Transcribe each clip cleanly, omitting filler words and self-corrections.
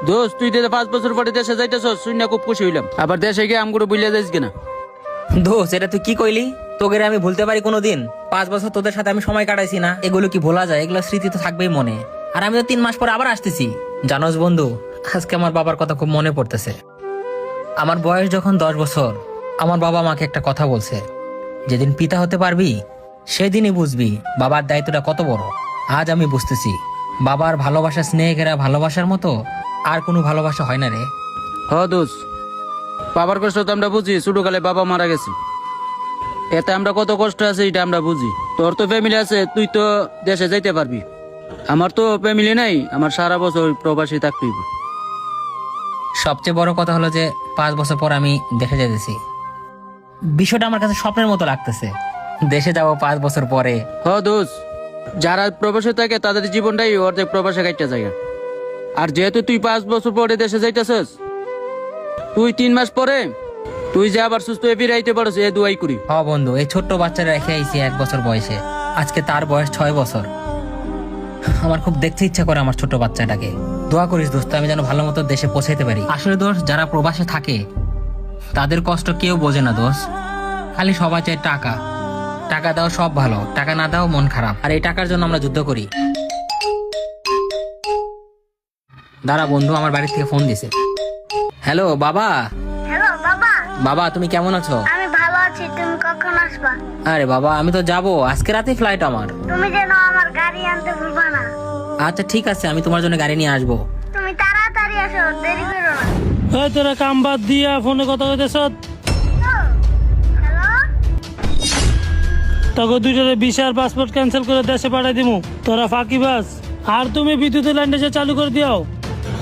দোস্ত তুই 5 বছর পরে দেশে যাইতেছস, শুনে খুব খুশি হইলাম। আবার দেশে গিয়ে আমগুলো বুঝলে যাইস কিনা? দোষ, এটা তুই কি কইলি? তোকে আমি ভুলতে পারি কোনোদিন? 5 বছর তোদের সাথে আমি সময় কাটাইছি না, এগুলো কি ভোলা যায়? এগুলো স্মৃতি তো থাকবেই মনে। আর আমি তো 3 মাস পরে আবার আসতেছি। জানোস বন্ধু, আজকে আমার বাবার কথা খুব মনে পড়তেছে। আমার বয়স যখন 10 বছর, আমার বাবা আমাকে একটা কথা বলছে, যেদিন পিতা হতে পারবি সেদিনই বুঝবি বাবার দায়িত্বটা কত বড়। আজ আমি বুঝতেছি, বাবার ভালোবাসা, স্নেহ ঘেরা ভালোবাসার মতো আর কোনো ভালোবাসা হয় না রে। হ দোস্ত, বাবার কষ্ট তো আমরা বুঝি, ছোটকালে বাবা মারা গেছে, এতে আমরা কত কষ্ট আছে এটা আমরা বুঝি। তোর তো ফ্যামিলি আছে, তুই তো দেশে যাইতে পারবি। আমার তো ফ্যামিলি নাই, আমার সারা বছর প্রবাসী থাকতে হইব। সবচেয়ে বড় কথা হলো যে 5 বছর পর আমি দেশে যেতেছি। বিষয়টা আমার কাছে স্বপ্নের মতো লাগতেছে। দেশে যাব 5 বছর পরে। হ দোস্ত, যারা প্রবাসে থাকে তাদের জীবনটাই অর্ধেক প্রবাসে কাটতে যায়। আর যেহেতু তুই 5 বছর পরে দেশে যাইতেছস, তুই 3 মাস পরে তুই যে আবার সুস্থ হয়ে ফিরে আইতে পারছ, এ দুয়াই করি। বন্ধু, এই ছোট্ট বাচ্চারা রেখে আইছি 1 বছর বয়সে, আজকে তার বয়স 6 বছর। আমার খুব দেখতে ইচ্ছা করে আমার ছোট বাচ্চাটাকে। দোয়া করিস দোস্ত, আমি যেন ভালো মতো দেশে পৌঁছাইতে পারি। আসলে দোস্ত, যারা প্রবাসে থাকে তাদের কষ্ট কেউ বোঝে না দোস্ত। খালি সবাই চায় টাকা। টাকা দাও সব ভালো, টাকা না দাও মন খারাপ। আর এই টাকার জন্য আমরা যুদ্ধ করি। দাঁড়া বন্ধু, আমার বাড়ি থেকে ফোন দিছে। হ্যালো বাবা। হ্যালো বাবা। বাবা তুমি কেমন আছো? আমি ভালো আছি, তুমি কখন আসবা? আরে বাবা, আমি তো যাবো, আজকে রাতে ফ্লাইট আমার। তুমি যেন আমার গাড়ি আনতে ভুলবা না। আচ্ছা ঠিক আছে, আমি তোমার জন্য গাড়ি নিয়ে আসবো। তুমি তাড়াতাড়ি আসো, দেরি করো না। এই তোরা কাম বাদ দিয়া ফোনে কথা কইতেছ? হ্যালো। তোকে দুইটারে ভিসা আর পাসপোর্ট ক্যান্সেল করে দেশে পাঠাই দিমু। তোরা ফাঁকিবাজ। আর তুমি বিদ্যুতের লাইনটা যে চালু করে দিও।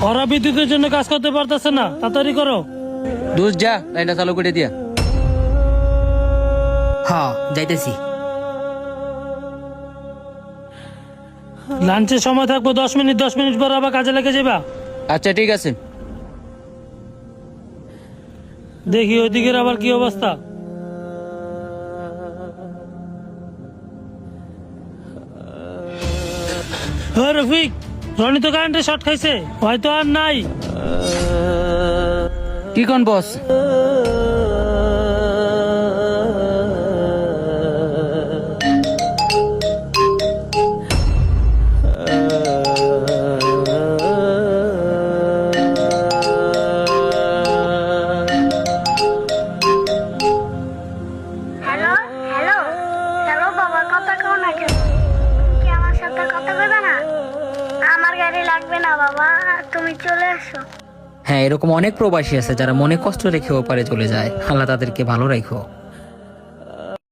ওরা বিদ্যুতের জন্য কাজ করতে পারতেছে না, তাড়াতাড়ি করো। দোস্ত যা, লাইনটা চালু করে দিয়া। হ্যাঁ যাইতেছি। লাঞ্চের সময় থাকবো 10 মিনিট, 10 মিনিট পর আবার কাজে লেগে যাবা। আচ্ছা ঠিক আছে। দেখি ওইদিকের আবার কি অবস্থা। রফিক, রনি তো কারেন্টে শর্ট খাইছে, হয়তো আর নাই। কি কোন বস? হ্যালো হ্যালো হ্যালো বাবা, কথা কও না কেন? কি আমার সাথে কথা কইবে না? আমার গাড়ি লাগবে না বাবা, তুমি চলে আসো। হ্যাঁ, এরকম অনেক প্রবাসী আছে যারা মনে কষ্ট রেখেও পারে চলে যায়। আল্লাহ তাদেরকে ভালো রাখো।